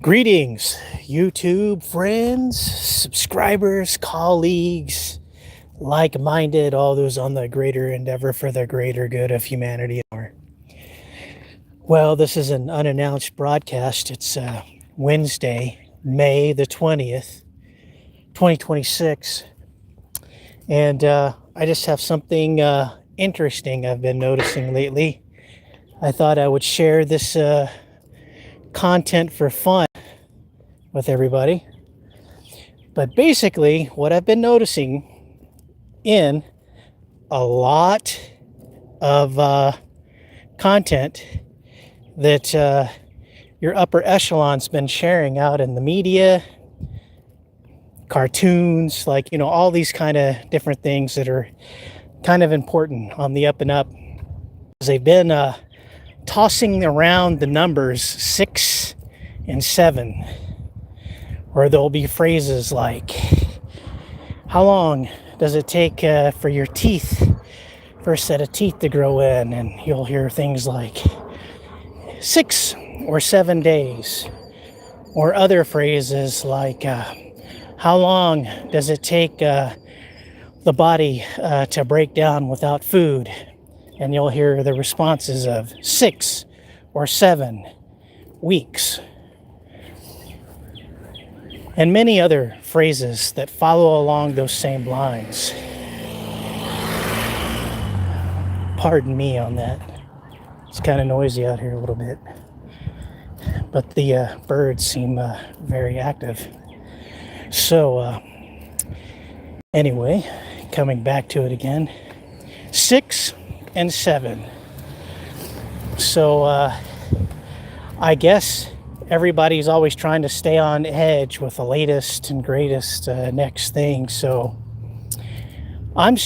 Greetings, YouTube friends, subscribers, colleagues, like-minded, all those on the greater endeavor for the greater good of humanity. Well, this is an unannounced broadcast. It's Wednesday, May the 20th, 2026. And I just have something interesting I've been noticing lately. I thought I would share this content for fun with everybody. But basically, what I've been noticing in a lot of content that your upper echelon's been sharing out in the media, cartoons, all these kind of different things that are kind of important on the up and up. They've been tossing around the numbers 6 and 7, or there'll be phrases like, how long does it take for your first set of teeth to grow in? And you'll hear things like 6 or 7 days, or other phrases like, how long does it take the body to break down without food? And you'll hear the responses of 6 or 7 weeks. And many other phrases that follow along those same lines. Pardon me on that. It's kind of noisy out here a little bit. But the birds seem very active. So, anyway, coming back to it again. 6 and 7. So I guess everybody's always trying to stay on edge with the latest and greatest next thing. So I'm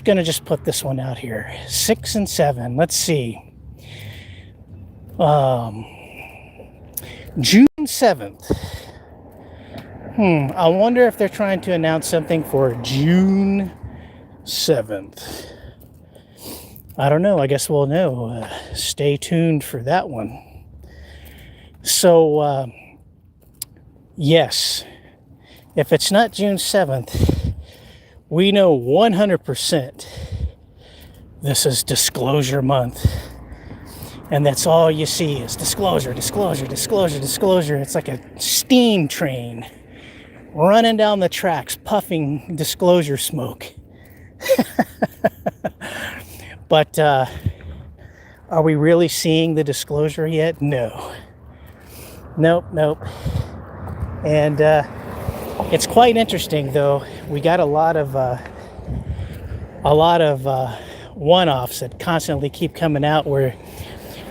gonna just put this one out here. 6 and 7. Let's see. June 7th. I wonder if they're trying to announce something for June 7th. I don't know. I guess we'll know. Stay tuned for that one. So, yes, if it's not June 7th, we know 100% this is disclosure month. And that's all you see is disclosure, disclosure, disclosure, disclosure. It's like a steam train running down the tracks, puffing disclosure smoke. But are we really seeing the disclosure yet? No. Nope. And it's quite interesting, though. We got a lot of one-offs that constantly keep coming out where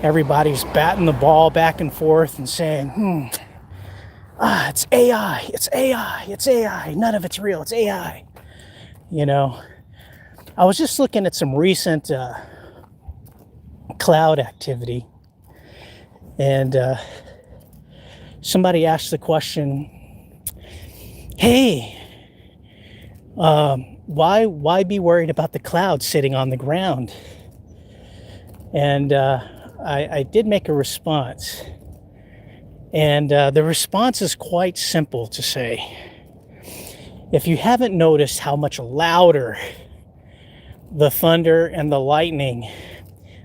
everybody's batting the ball back and forth and saying, it's AI, it's AI, it's AI. None of it's real, it's AI. I was just looking at some recent cloud activity, and somebody asked the question, hey, why be worried about the clouds sitting on the ground? And I did make a response, and the response is quite simple to say. If you haven't noticed how much louder the thunder and the lightning,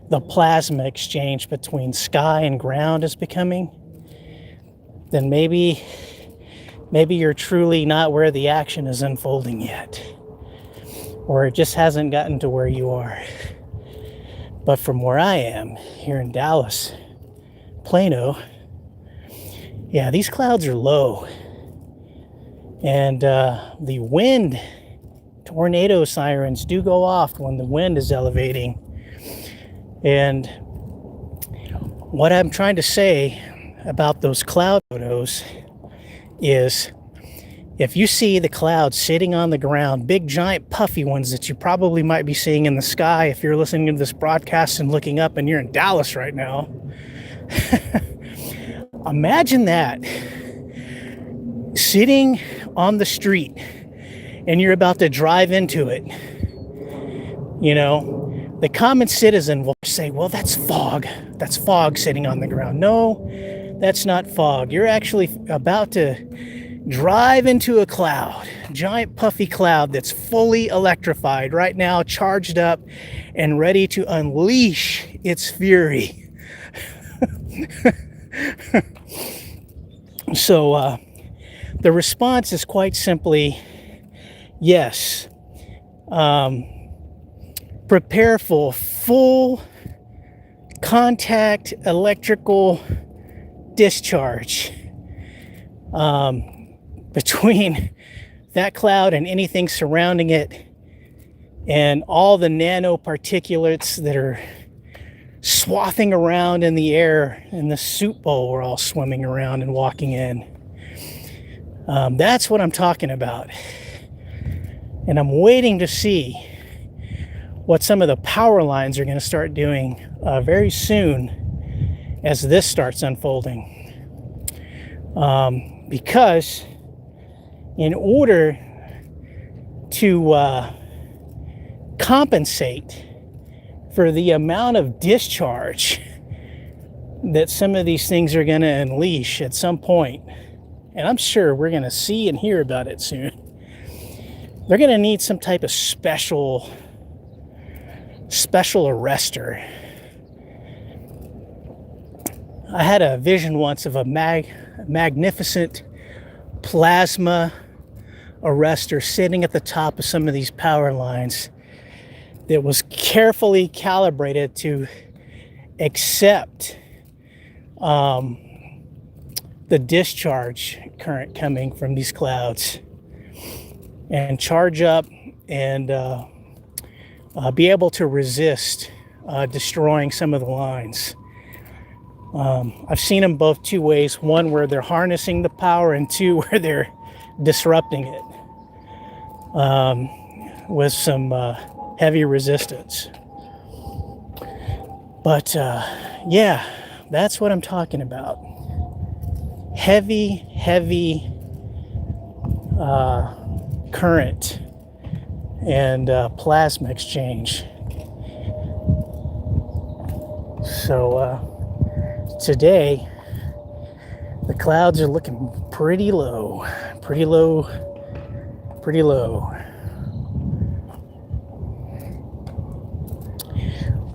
the plasma exchange between sky and ground is becoming, then maybe you're truly not where the action is unfolding yet, or it just hasn't gotten to where you are. But from where I am, here in Dallas, Plano, yeah, these clouds are low, and the wind, tornado sirens do go off when the wind is elevating. And what I'm trying to say about those cloud photos is, if you see the clouds sitting on the ground, big giant puffy ones that you probably might be seeing in the sky if you're listening to this broadcast and looking up and you're in Dallas right now, imagine that sitting on the street and you're about to drive into it. The common citizen will say, well, that's fog sitting on the ground. No, That's not fog. You're actually about to drive into a cloud, giant puffy cloud that's fully electrified right now, charged up and ready to unleash its fury. So the response is quite simply yes. Prepare for full contact electrical discharge. Between that cloud and anything surrounding it, and all the nanoparticulates that are swathing around in the air in the soup bowl we're all swimming around and walking in. That's what I'm talking about. And I'm waiting to see what some of the power lines are going to start doing very soon as this starts unfolding. Because in order to compensate for the amount of discharge that some of these things are going to unleash at some point, and I'm sure we're going to see and hear about it soon, they're going to need some type of special arrestor. I had a vision once of a magnificent plasma arrestor sitting at the top of some of these power lines that was carefully calibrated to accept the discharge current coming from these clouds and charge up and be able to resist destroying some of the lines. I've seen them both two ways. One where they're harnessing the power, and two where they're disrupting it with some heavy resistance. But yeah, that's what I'm talking about. Heavy current and plasma exchange. So today, the clouds are looking pretty low.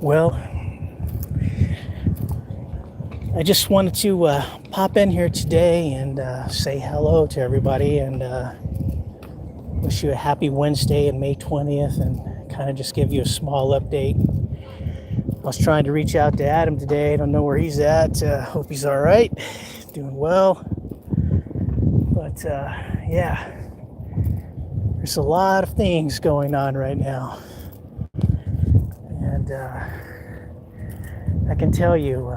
Well, I just wanted to pop in here today and say hello to everybody and wish you a happy Wednesday and May 20th and kind of just give you a small update. I was trying to reach out to Adam today. I don't know where he's at. Hope he's all right, doing well. But yeah, there's a lot of things going on right now. And I can tell you,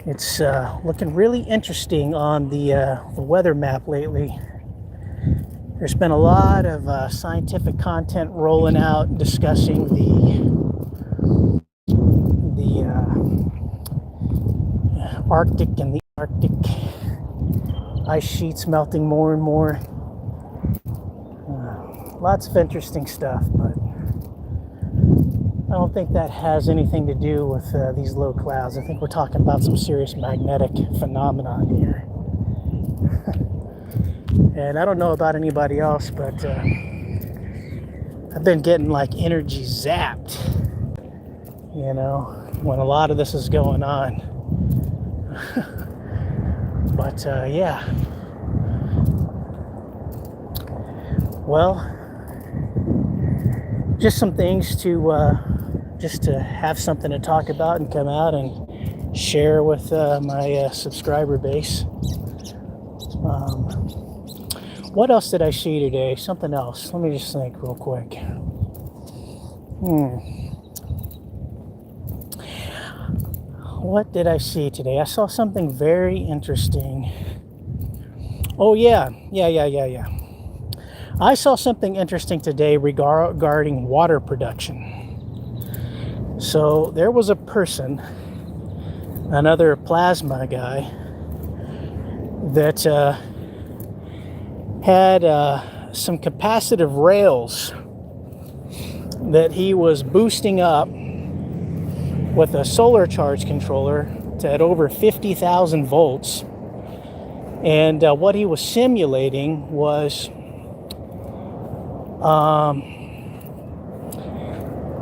it's looking really interesting on the weather map lately. There's been a lot of scientific content rolling out discussing the Arctic and the Arctic ice sheets melting more and more. Lots of interesting stuff, but I don't think that has anything to do with these low clouds. I think we're talking about some serious magnetic phenomenon here. And I don't know about anybody else, but I've been getting like energy zapped, you know, when a lot of this is going on. But yeah. Well, just some things to just to have something to talk about and come out and share with my subscriber base. What else did I see today? Something else. Let me just think real quick. What did I see today? I saw something very interesting. Oh yeah. I saw something interesting today regarding water production. So there was a person, another plasma guy, that had some capacitive rails that he was boosting up with a solar charge controller at over 50,000 volts. And what he was simulating was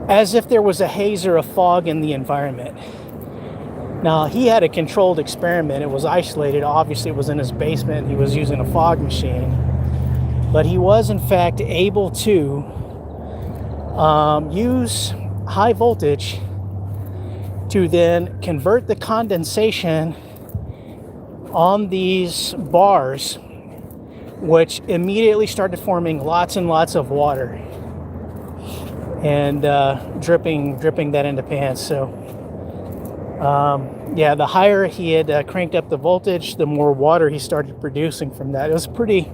as if there was a haze or a fog in the environment. Now, he had a controlled experiment. It was isolated. Obviously, it was in his basement. He was using a fog machine. But he was, in fact, able to use high voltage to then convert the condensation on these bars, which immediately started forming lots and lots of water and dripping that into pans. So yeah, the higher he had cranked up the voltage, the more water he started producing from that. It was pretty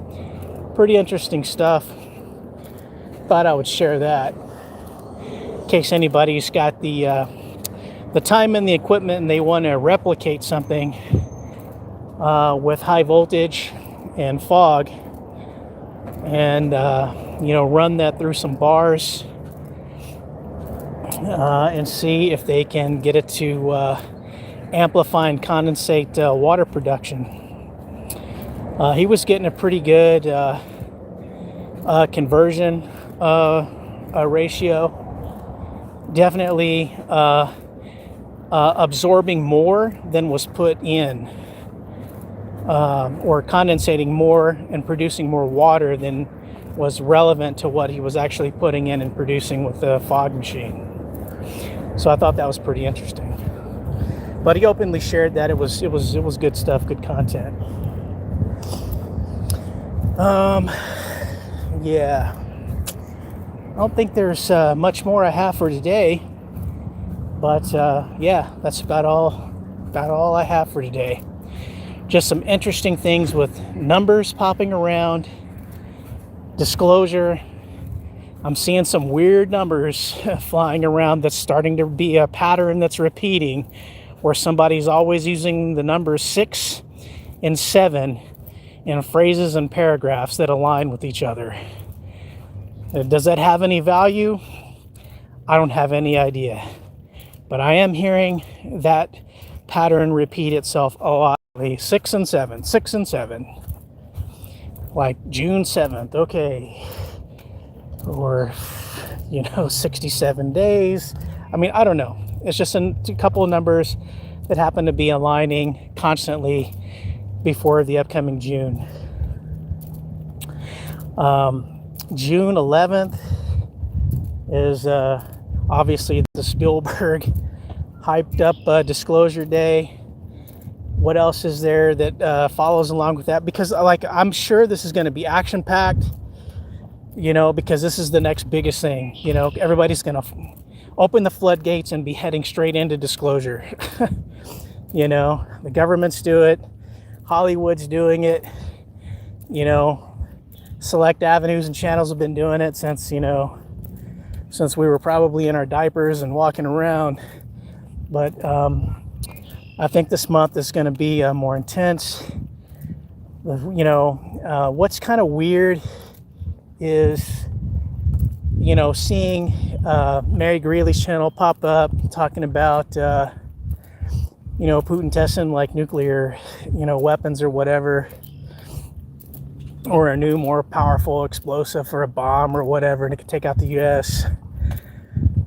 interesting stuff. Thought I would share that in case anybody's got the time and the equipment and they want to replicate something with high voltage and fog, and run that through some bars and see if they can get it to amplify and condensate water production. He was getting a pretty good conversion ratio. Definitely absorbing more than was put in, or condensating more and producing more water than was relevant to what he was actually putting in and producing with the fog machine. So I thought that was pretty interesting. But he openly shared that it was good stuff, good content. Yeah, I don't think there's much more I have for today. But yeah, that's about all I have for today. Just some interesting things with numbers popping around, disclosure. I'm seeing some weird numbers flying around that's starting to be a pattern that's repeating, where somebody's always using the numbers 6 and 7 in phrases and paragraphs that align with each other. Does that have any value? I don't have any idea. But I am hearing that pattern repeat itself a lot. 6 and 7, 6 and 7. Like June 7th, okay. Or, 67 days. I mean, I don't know. It's just a couple of numbers that happen to be aligning constantly before the upcoming June. June 11th is obviously the Spielberg hyped up Disclosure Day. What else is there that follows along with that? Because I'm sure this is going to be action packed, because this is the next biggest thing. Everybody's going to open the floodgates and be heading straight into disclosure. The governments do it. Hollywood's doing it. Select avenues and channels have been doing it since we were probably in our diapers and walking around. But I think this month is going to be more intense. What's kind of weird is, seeing Mary Greeley's channel pop up talking about, Putin testing like nuclear, weapons or whatever, or a new, more powerful explosive for a bomb or whatever, and it could take out the U.S.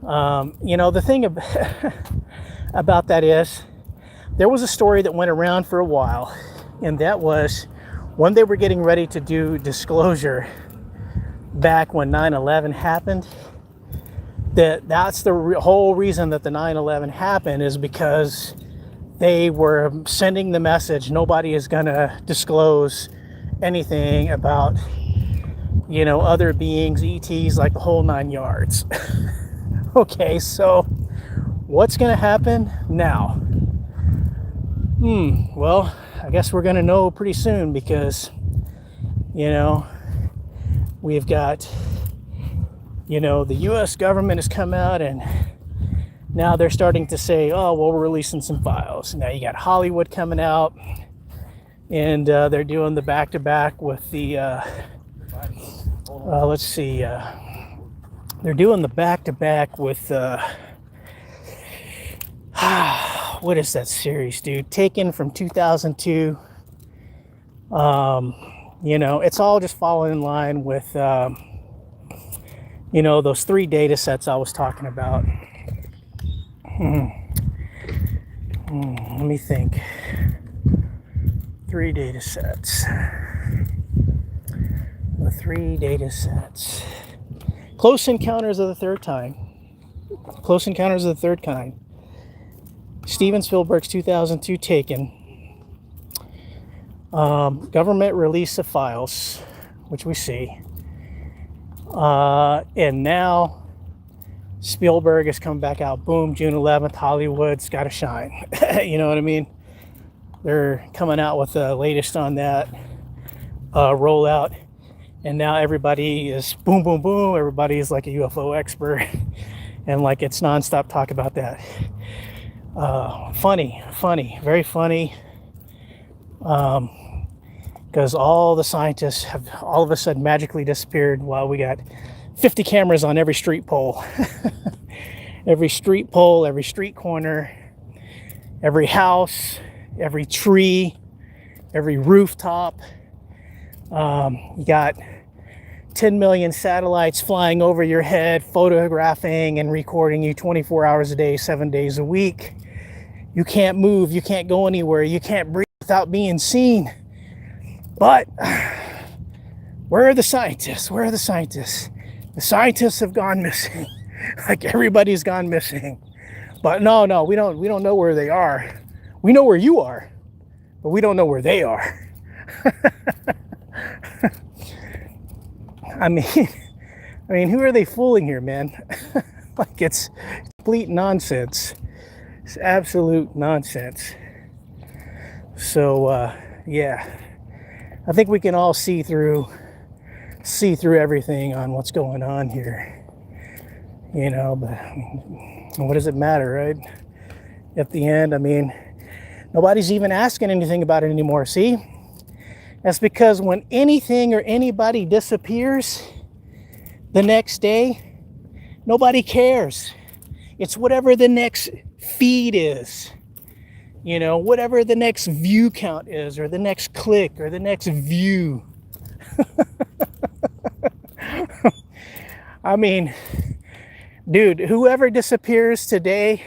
The thing about that is, there was a story that went around for a while, and that was when they were getting ready to do disclosure back when 9/11 happened. That's the whole reason that the 9/11 happened, is because they were sending the message nobody is going to disclose anything about, other beings, ETs, like the whole 9 yards. Okay, so what's going to happen now? Well, I guess we're going to know pretty soon, because, we've got, the U.S. government has come out, and now they're starting to say, oh, well, we're releasing some files. Now you got Hollywood coming out, and they're doing the back-to-back with the, they're doing the back-to-back with, what is that series, dude? Taken from 2002. It's all just falling in line with, those 3 data sets I was talking about. Let me think. 3 data sets. The 3 data sets. Close Encounters of the Third Kind. Close Encounters of the Third Kind. Steven Spielberg's 2002 Taken. Government release of files, which we see. And now Spielberg has come back out. Boom, June 11th, Hollywood's got to shine. You know what I mean? They're coming out with the latest on that rollout. And now everybody is boom, boom, boom. Everybody is like a UFO expert. And like it's nonstop talk about that. Funny, very funny. Because all the scientists have all of a sudden magically disappeared while we got 50 cameras on every street pole. Every street pole, every street corner, every house, every tree, every rooftop. You got 10 million satellites flying over your head, photographing and recording you 24 hours a day, 7 days a week. You can't move, you can't go anywhere, you can't breathe without being seen. But where are the scientists? Where are the scientists? The scientists have gone missing. Like everybody's gone missing. But no, we don't know where they are. We know where you are, but we don't know where they are. I mean, who are they fooling here, man? Like it's complete nonsense. It's absolute nonsense. So, yeah, I think we can all see through everything on what's going on here. But what does it matter, right? At the end, nobody's even asking anything about it anymore. See? That's because when anything or anybody disappears the next day, nobody cares. It's whatever the next feed is. Whatever the next view count is, or the next click, or the next view. Dude, whoever disappears today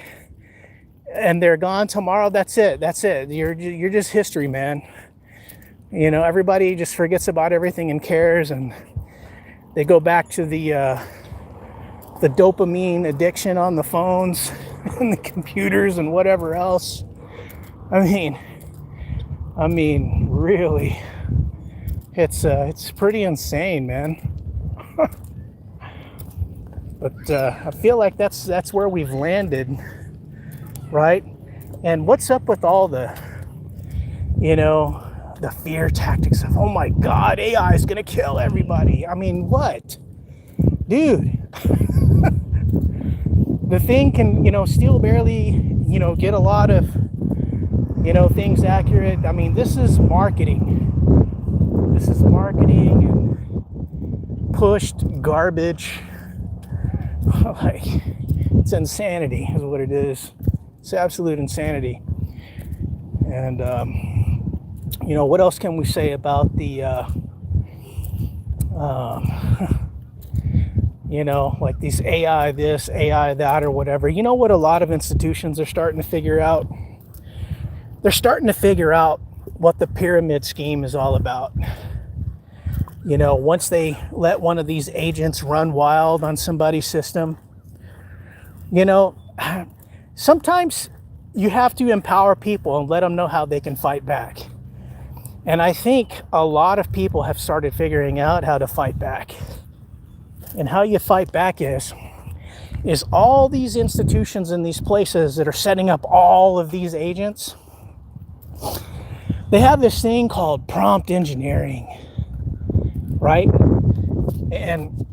and they're gone tomorrow, that's it. You're just history, man. Everybody just forgets about everything and cares, and they go back to the dopamine addiction on the phones and the computers and whatever else. Really, it's pretty insane, man. But I feel like that's where we've landed, right? And what's up with all the fear tactics of, oh my God, AI is gonna kill everybody. What? Dude. The thing can, still barely, get a lot of, things accurate. This is marketing. This is marketing and pushed garbage. Like, it's insanity is what it is. It's absolute insanity. And, what else can we say about the, like these AI this, AI that, or whatever. You know what a lot of institutions are starting to figure out? They're starting to figure out what the pyramid scheme is all about. Once they let one of these agents run wild on somebody's system, sometimes you have to empower people and let them know how they can fight back. And I think a lot of people have started figuring out how to fight back. And how you fight back is all these institutions and these places that are setting up all of these agents, they have this thing called prompt engineering, right? And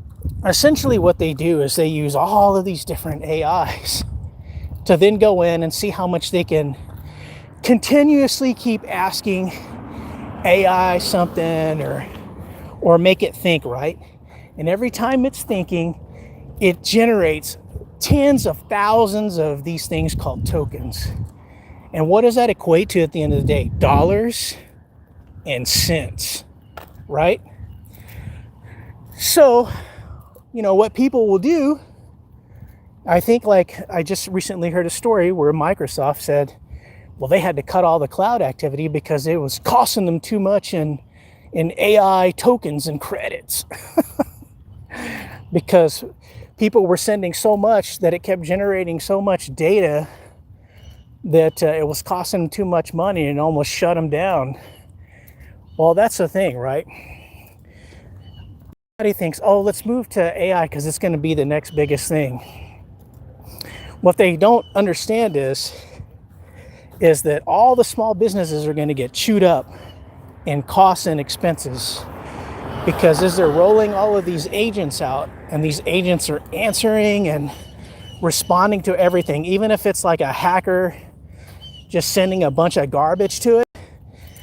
essentially what they do is they use all of these different AIs to then go in and see how much they can continuously keep asking AI something or make it think, right? And every time it's thinking, it generates tens of thousands of these things called tokens. And what does that equate to at the end of the day? Dollars and cents, right? So, what people will do, I think, like, I just recently heard a story where Microsoft said, well, they had to cut all the cloud activity because it was costing them too much in AI tokens and credits. Because people were sending so much that it kept generating so much data that it was costing them too much money and almost shut them down. Well, that's the thing, right? Everybody thinks, oh, let's move to AI because it's going to be the next biggest thing. What they don't understand is that all the small businesses are going to get chewed up in costs and expenses, because as they're rolling all of these agents out, and these agents are answering and responding to everything, even if it's like a hacker just sending a bunch of garbage to it,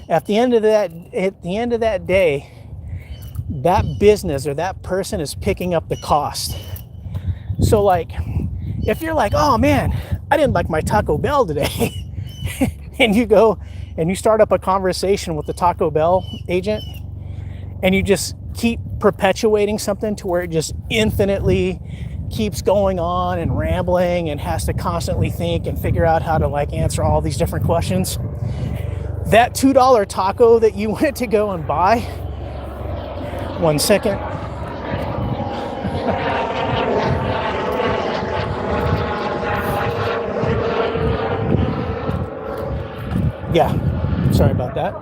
at the end of that day, that business or that person is picking up the cost. So, like, if you're like, oh man, I didn't like my Taco Bell today, and you go and you start up a conversation with the Taco Bell agent, and you just keep perpetuating something to where it just infinitely keeps going on and rambling and has to constantly think and figure out how to, like, answer all these different questions, that $2 taco that you went to go and buy, 1 second. Yeah, sorry about that.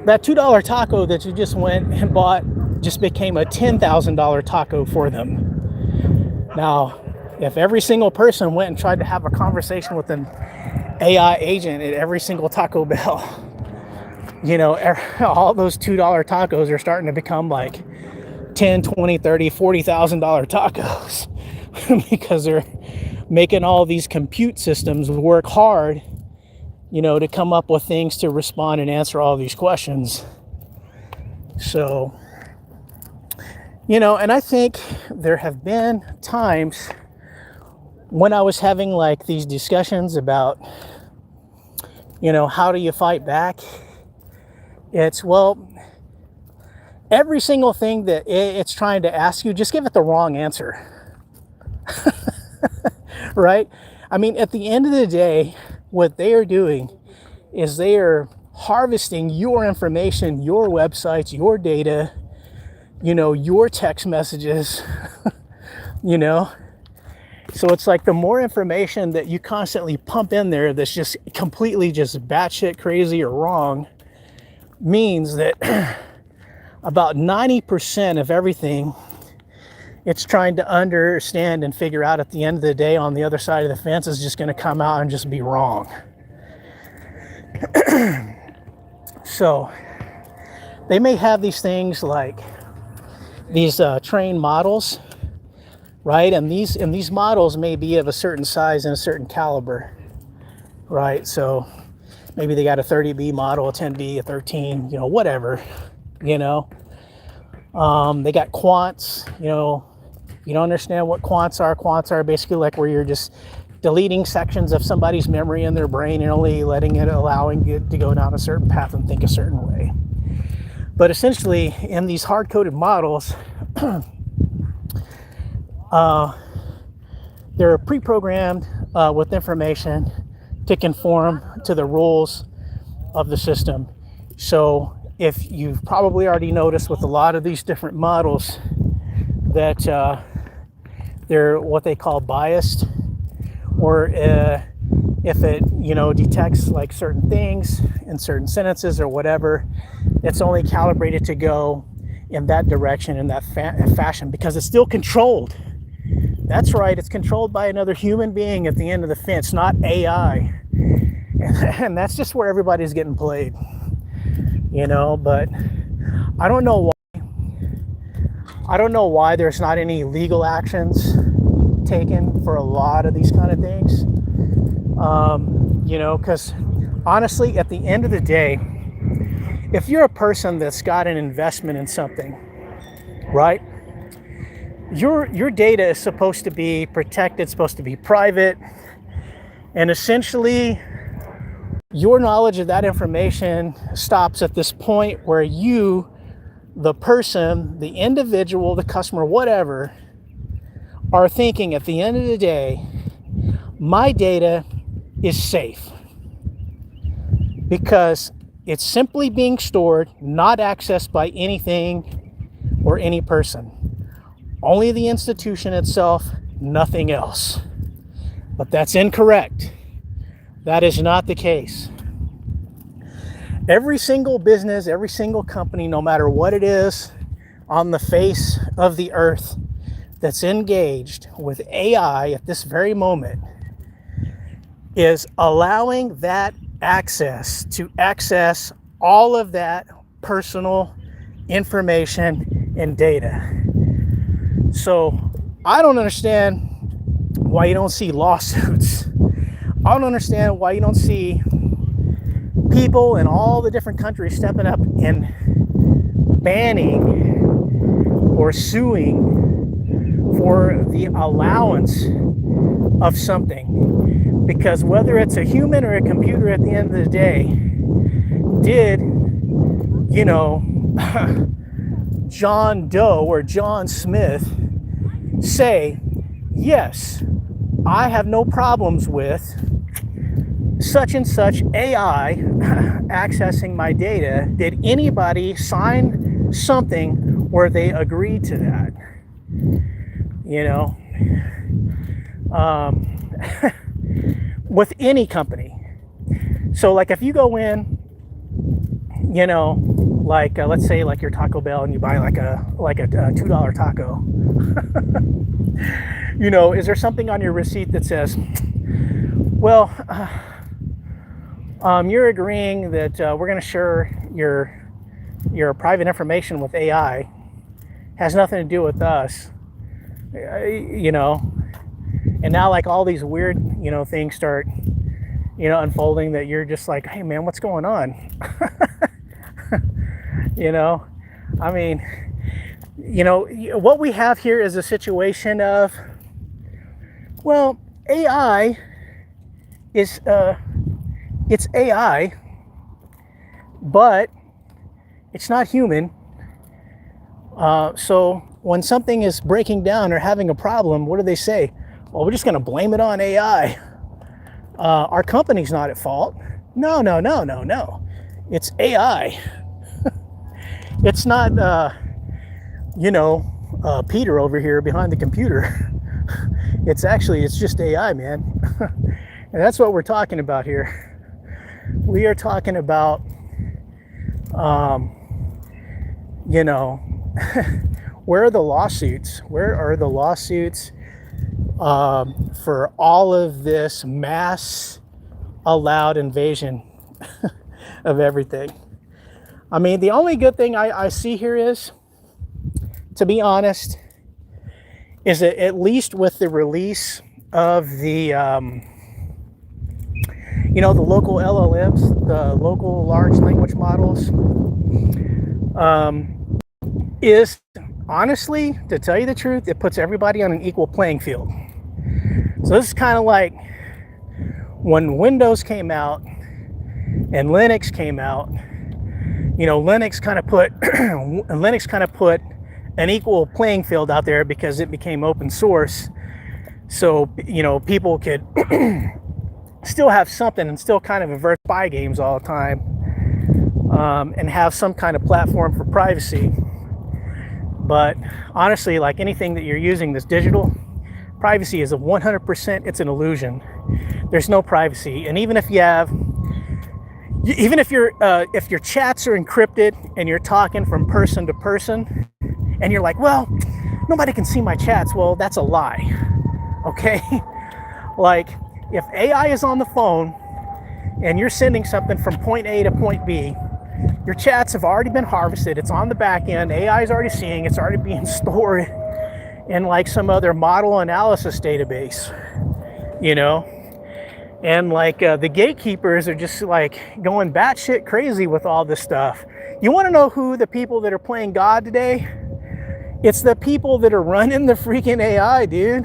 That $2 taco that you just went and bought just became a $10,000 taco for them. Now, if every single person went and tried to have a conversation with an AI agent at every single Taco Bell, all those $2 tacos are starting to become like $10, $20, $30, $40,000 tacos because they're making all these compute systems work hard, to come up with things to respond and answer all these questions. So, and I think there have been times when I was having like these discussions about, how do you fight back? It's, well, every single thing that it's trying to ask you, just give it the wrong answer. Right? I mean, at the end of the day, what they are doing is they are harvesting your information, your websites, your data, your text messages, So it's like the more information that you constantly pump in there that's just completely just batshit crazy or wrong, means that about 90% of everything it's trying to understand and figure out at the end of the day on the other side of the fence is just going to come out and just be wrong. So they may have these things like these trained models, right? And these models may be of a certain size and a certain caliber, right? So maybe they got a 30B model, a 10B, a 13, whatever, They got quants, you don't understand what quants are. Quants are basically like where you're just deleting sections of somebody's memory in their brain and only allowing it to go down a certain path and think a certain way. But essentially, in these hard-coded models, they're pre-programmed with information to conform to the rules of the system. So if you've probably already noticed with a lot of these different models that they're what they call biased, or if it detects like certain things in certain sentences or whatever, it's only calibrated to go in that direction, in that fashion, because it's still controlled. That's right, it's controlled by another human being at the end of the fence, not AI. And that's just where everybody's getting played, but I don't know why there's not any legal actions taken for a lot of these kind of things. Because honestly, at the end of the day, if you're a person that's got an investment in something, right? Your data is supposed to be protected, supposed to be private, And essentially, your knowledge of that information stops at this point where you, the person, the individual, the customer, whatever, are thinking at the end of the day, my data is safe because it's simply being stored, not accessed by anything or any person. Only the institution itself, nothing else. But that's incorrect. That is not the case. Every single business, every single company, no matter what it is on the face of the earth that's engaged with AI at this very moment, is allowing that access to access all of that personal information and data. So I don't understand why you don't see lawsuits. I don't understand why you don't see people in all the different countries stepping up and banning or suing for the allowance of something. Because whether it's a human or a computer at the end of the day, did, John Doe or John Smith say, yes, I have no problems with such and such AI accessing my data? Did anybody sign something where they agreed to that? With any company. So like if you go in, let's say like your Taco Bell and you buy like a $2 taco. Is there something on your receipt that says, well, you're agreeing that we're going to share your private information with AI, has nothing to do with us, and now like all these weird, things start, unfolding that you're just like, hey man, what's going on? I mean, what we have here is a situation of, well, AI is, it's AI, but it's not human. So when something is breaking down or having a problem, what do they say? Well, we're just going to blame it on AI. Our company's not at fault. No. It's AI. It's not, Peter over here behind the computer. It's just AI, man. And that's what we're talking about here. We are talking about, where are the lawsuits? Where are the lawsuits for all of this mass allowed invasion of everything? I mean, the only good thing I see here is, to be honest, is that at least with the release of the, the local LLMs, the local large language models, is honestly, to tell you the truth, it puts everybody on an equal playing field. So this is kind of like when Windows came out and Linux came out. Linux kind of put an equal playing field out there because it became open source. So, people could still have something and still kind of avert spy games all the time, and have some kind of platform for privacy. But honestly, like anything that you're using that's digital, privacy is 100%, it's an illusion. There's no privacy. And even if your chats are encrypted and you're talking from person to person and you're like, well, nobody can see my chats. Well, that's a lie. Okay? Like if AI is on the phone and you're sending something from point A to point B, your chats have already been harvested. It's on the back end. AI is already seeing. It's already being stored in like some other model analysis database, And like the gatekeepers are just like going batshit crazy with all this stuff. You want to know who the people that are playing God today? It's the people that are running the freaking AI, dude.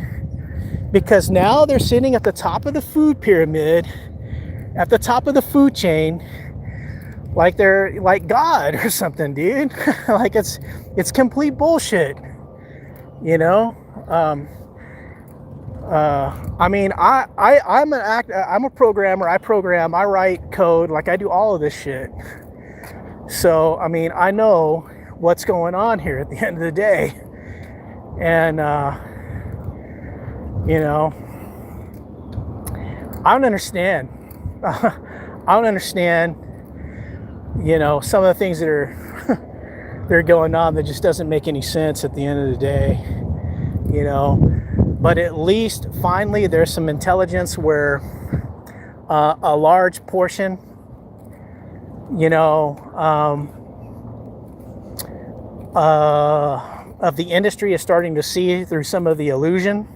because now they're sitting at the top of the food pyramid, at the top of the food chain, like they're like God or something, dude. Like it's complete bullshit, you know. I mean, I'm a programmer. I program, I write code, like I do all of this shit. So I mean, I know what's going on here at the end of the day, and you know, I don't understand. I don't understand, you know, some of the things that are they're going on that just doesn't make any sense at the end of the day, you know. But at least finally there's some intelligence where a large portion, you know, of the industry is starting to see through some of the illusion.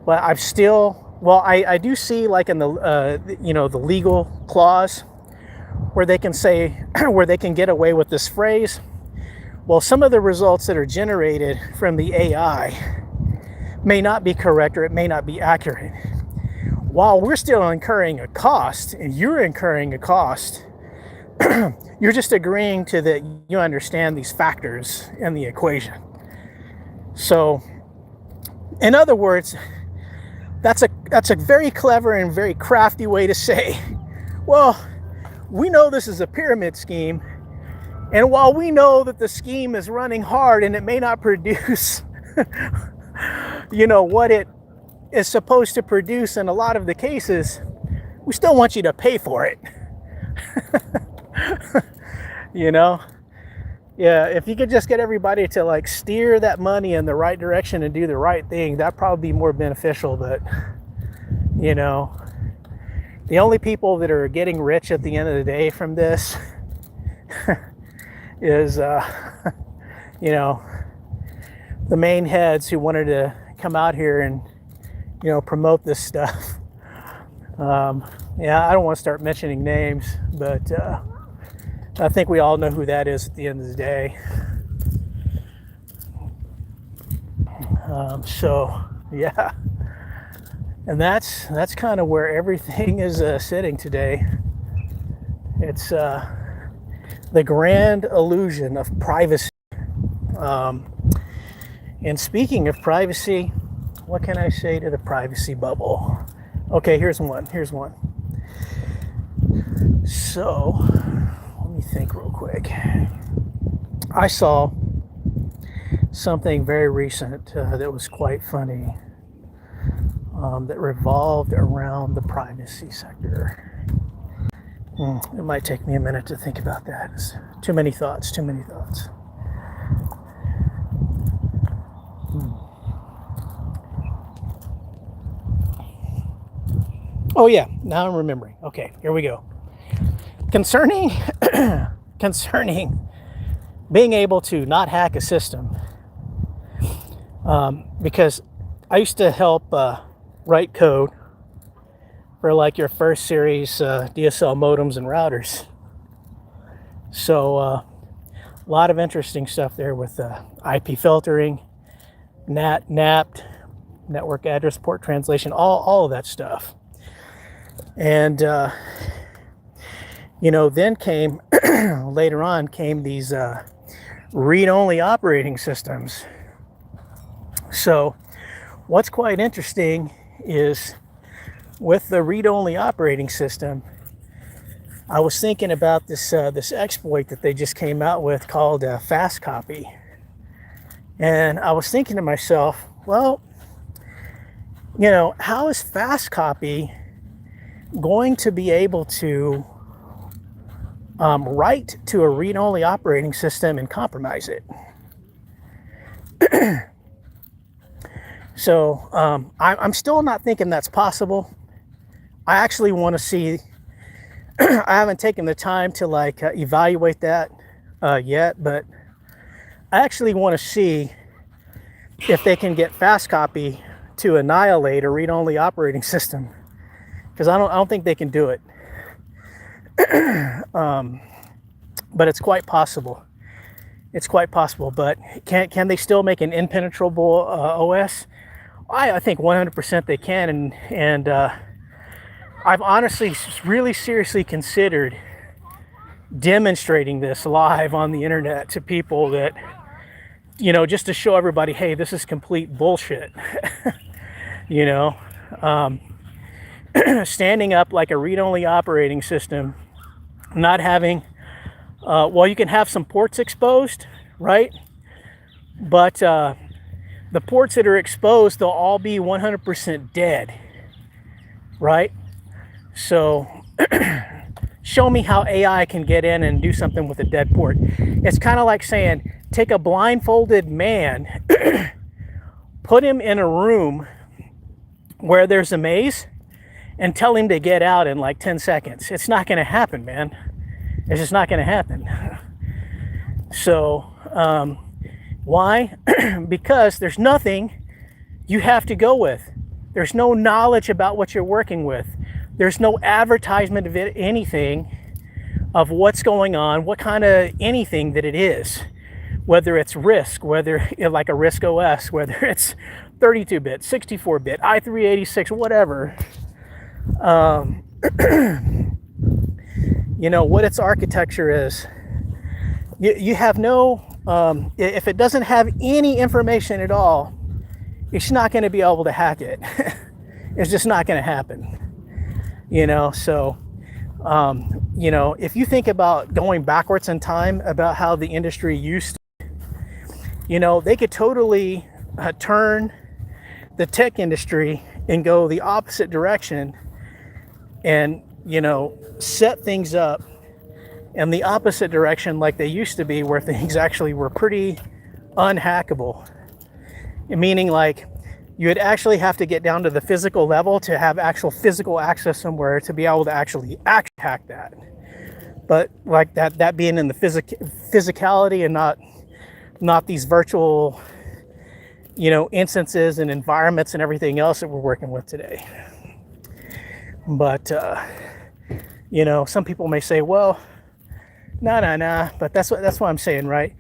But I'm still, well, I do see, like in the, you know, the legal clause where they can say, where they can get away with this phrase. Well, some of the results that are generated from the AI may not be correct, or it may not be accurate. While we're still incurring a cost, and you're incurring a cost, you're just agreeing to that you understand these factors in the equation. So, in other words, that's a very clever and very crafty way to say, well, we know this is a pyramid scheme, and while we know that the scheme is running hard and it may not produce you know what it is supposed to produce in a lot of the cases, we still want you to pay for it. You know, yeah, if you could just get everybody to like steer that money in the right direction and do the right thing, that'd probably be more beneficial. But you know, the only people that are getting rich at the end of the day from this is you know, the main heads who wanted to come out here and, you know, promote this stuff. Yeah, I don't want to start mentioning names, but I think we all know who that is at the end of the day. So yeah, and that's kind of where everything is sitting today. It's the grand illusion of privacy. And speaking of privacy, what can I say to the privacy bubble? Okay, here's one. So, let me think real quick. I saw something very recent that was quite funny, that revolved around the privacy sector. It might take me a minute to think about that. It's too many thoughts. Oh yeah, now I'm remembering. Okay, here we go. Concerning being able to not hack a system, because I used to help write code for like your first series DSL modems and routers. So a lot of interesting stuff there with IP filtering, NAT, network address port translation, all of that stuff. And you know, then came later on came these read-only operating systems. So what's quite interesting is with the read-only operating system, I was thinking about this exploit that they just came out with called fast copy. And I was thinking to myself, well, you know, how is fast copy going to be able to write to a read-only operating system and compromise it? So I'm still not thinking that's possible. I actually want to see, I haven't taken the time to like evaluate that yet, but I actually want to see if they can get fast copy to annihilate a read-only operating system, because I don't think they can do it. But it's quite possible. But can they still make an impenetrable OS? I think 100% they can, and I've honestly really seriously considered demonstrating this live on the internet to people that, just to show everybody, hey, this is complete bullshit. you know, Standing up like a read-only operating system, not having, you can have some ports exposed, right? But the ports that are exposed, they'll all be 100% dead, right? So show me how AI can get in and do something with a dead port. It's kind of like saying, take a blindfolded man, put him in a room where there's a maze, and tell him to get out in like 10 seconds. It's not going to happen, man. It's just not going to happen. So, why? Because there's nothing you have to go with. There's no knowledge about what you're working with. There's no advertisement of anything, of what's going on, what kind of anything that it is. Whether it's RISC, whether like a RISC OS, whether it's 32-bit, 64-bit, i386, whatever. What its architecture is. You have no, if it doesn't have any information at all, it's not going to be able to hack it. It's just not going to happen. So, if you think about going backwards in time about how the industry used to, they could totally turn the tech industry and go the opposite direction and, set things up in the opposite direction like they used to be, where things actually were pretty unhackable. Meaning like you would actually have to get down to the physical level to have actual physical access somewhere to be able to actually hack that. But like that being in the physicality and not these virtual, instances and environments and everything else that we're working with today. But, some people may say, well, nah, but that's what I'm saying, right?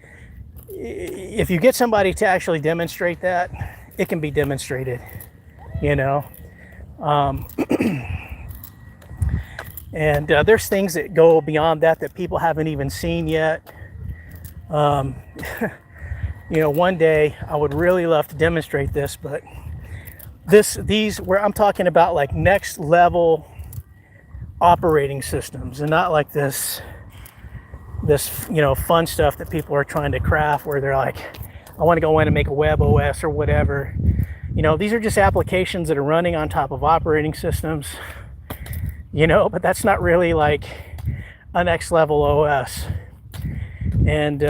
If you get somebody to actually demonstrate that, it can be demonstrated, and there's things that go beyond that people haven't even seen yet. One day I would really love to demonstrate this, but these where I'm talking about like next level operating systems, and not like this fun stuff that people are trying to craft where they're like, I want to go in and make a web OS or whatever. These are just applications that are running on top of operating systems, but that's not really like a next level OS. And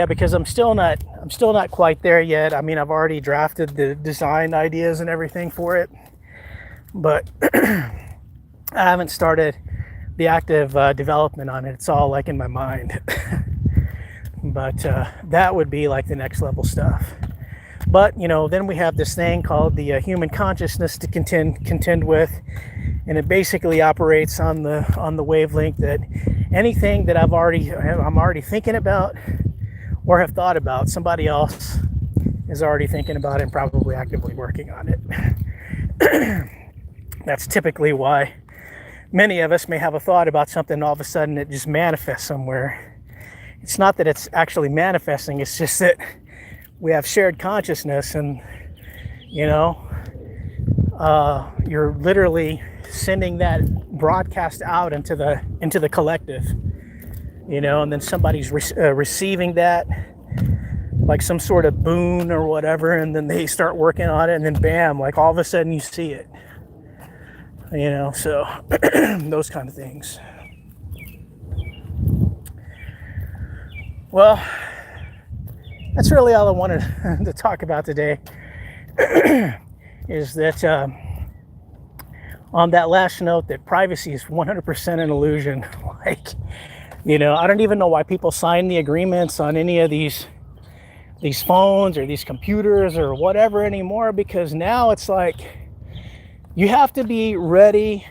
because I'm still not quite there yet. I mean, I've already drafted the design ideas and everything for it, but I haven't started the active development on it. It's all like in my mind. But that would be like the next level stuff. But then we have this thing called the human consciousness to contend with, and it basically operates on the wavelength that anything that I'm already thinking about or have thought about, somebody else is already thinking about it and probably actively working on it. That's typically why many of us may have a thought about something, and all of a sudden it just manifests somewhere. It's not that it's actually manifesting, it's just that we have shared consciousness, and you're literally sending that broadcast out into the collective, and then somebody's receiving that like some sort of boon or whatever, and then they start working on it, and then bam, like all of a sudden you see it, so those kind of things. Well, that's really all I wanted to talk about today. Is that on that last note, that privacy is 100% an illusion. Like, I don't even know why people sign the agreements on any of these phones or these computers or whatever anymore, because now it's like you have to be ready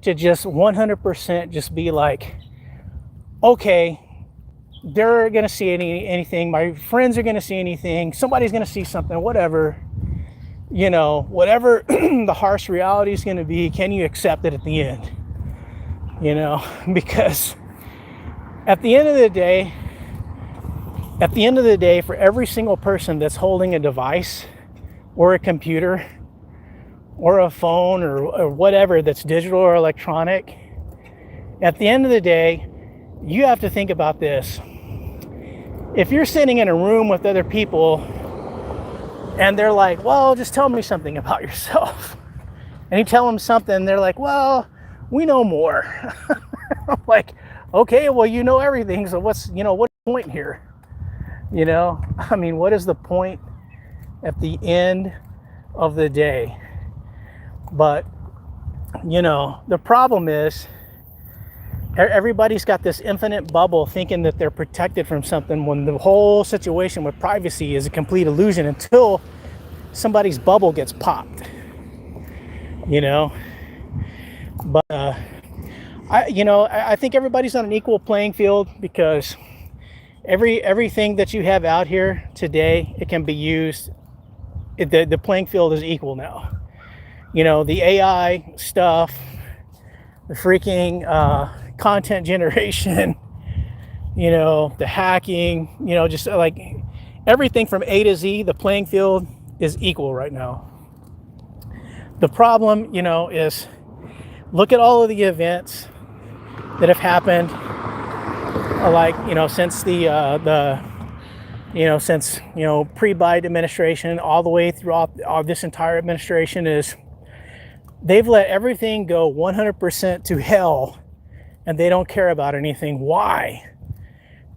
to just 100% just be like, okay, they're going to see anything. My friends are going to see anything. Somebody's going to see something, whatever. Whatever the harsh reality is going to be, can you accept it at the end? Because at the end of the day, for every single person that's holding a device or a computer or a phone or whatever that's digital or electronic, at the end of the day, you have to think about this. If you're sitting in a room with other people and they're like, well, just tell me something about yourself. And you tell them something, they're like, well, we know more. I'm like, okay, well, you know everything. So what's the point here? What is the point at the end of the day? But, the problem is everybody's got this infinite bubble thinking that they're protected from something when the whole situation with privacy is a complete illusion until somebody's bubble gets popped, But, I think everybody's on an equal playing field because everything that you have out here today, it can be used. The playing field is equal now. The AI stuff, the freaking content generation, the hacking, just like everything from A to Z, the playing field is equal right now. The problem, is look at all of the events that have happened, since since pre-Biden administration all the way throughout this entire administration is they've let everything go 100% to hell and they don't care about anything. Why?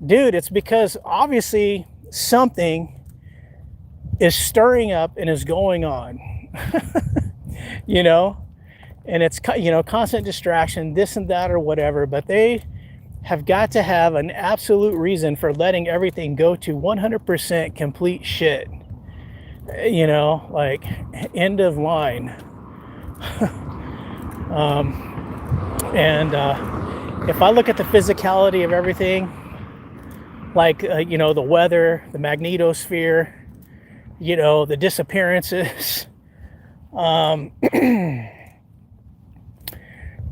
Dude, it's because obviously something is stirring up and is going on. And it's, constant distraction, this and that or whatever, but they have got to have an absolute reason for letting everything go to 100% complete shit. Like end of line. If I look at the physicality of everything, like, the weather, the magnetosphere, the disappearances,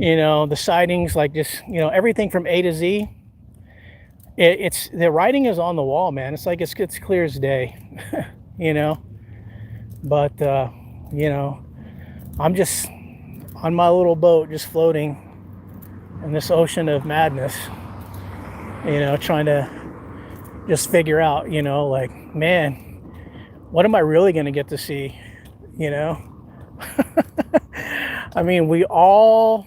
the sightings, like just, everything from A to Z, it's the writing is on the wall, man. It's like it's clear as day, But, I'm just on my little boat, just floating in this ocean of madness, trying to just figure out, like, man, what am I really going to get to see, we all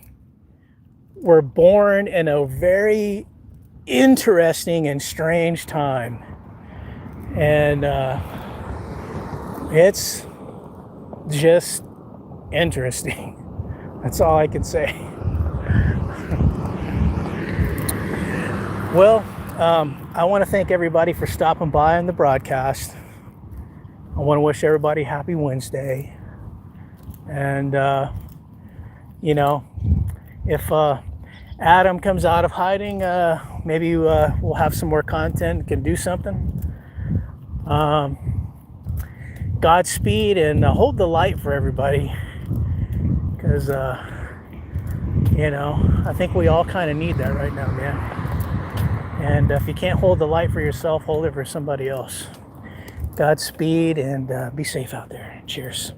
were born in a very interesting and strange time. And it's just interesting. That's all I can say. Well, I want to thank everybody for stopping by on the broadcast. I want to wish everybody happy Wednesday. And, if Adam comes out of hiding, maybe we'll have some more content, can do something. Godspeed and hold the light for everybody. Because, I think we all kind of need that right now, man. And if you can't hold the light for yourself, hold it for somebody else. Godspeed and be safe out there. Cheers.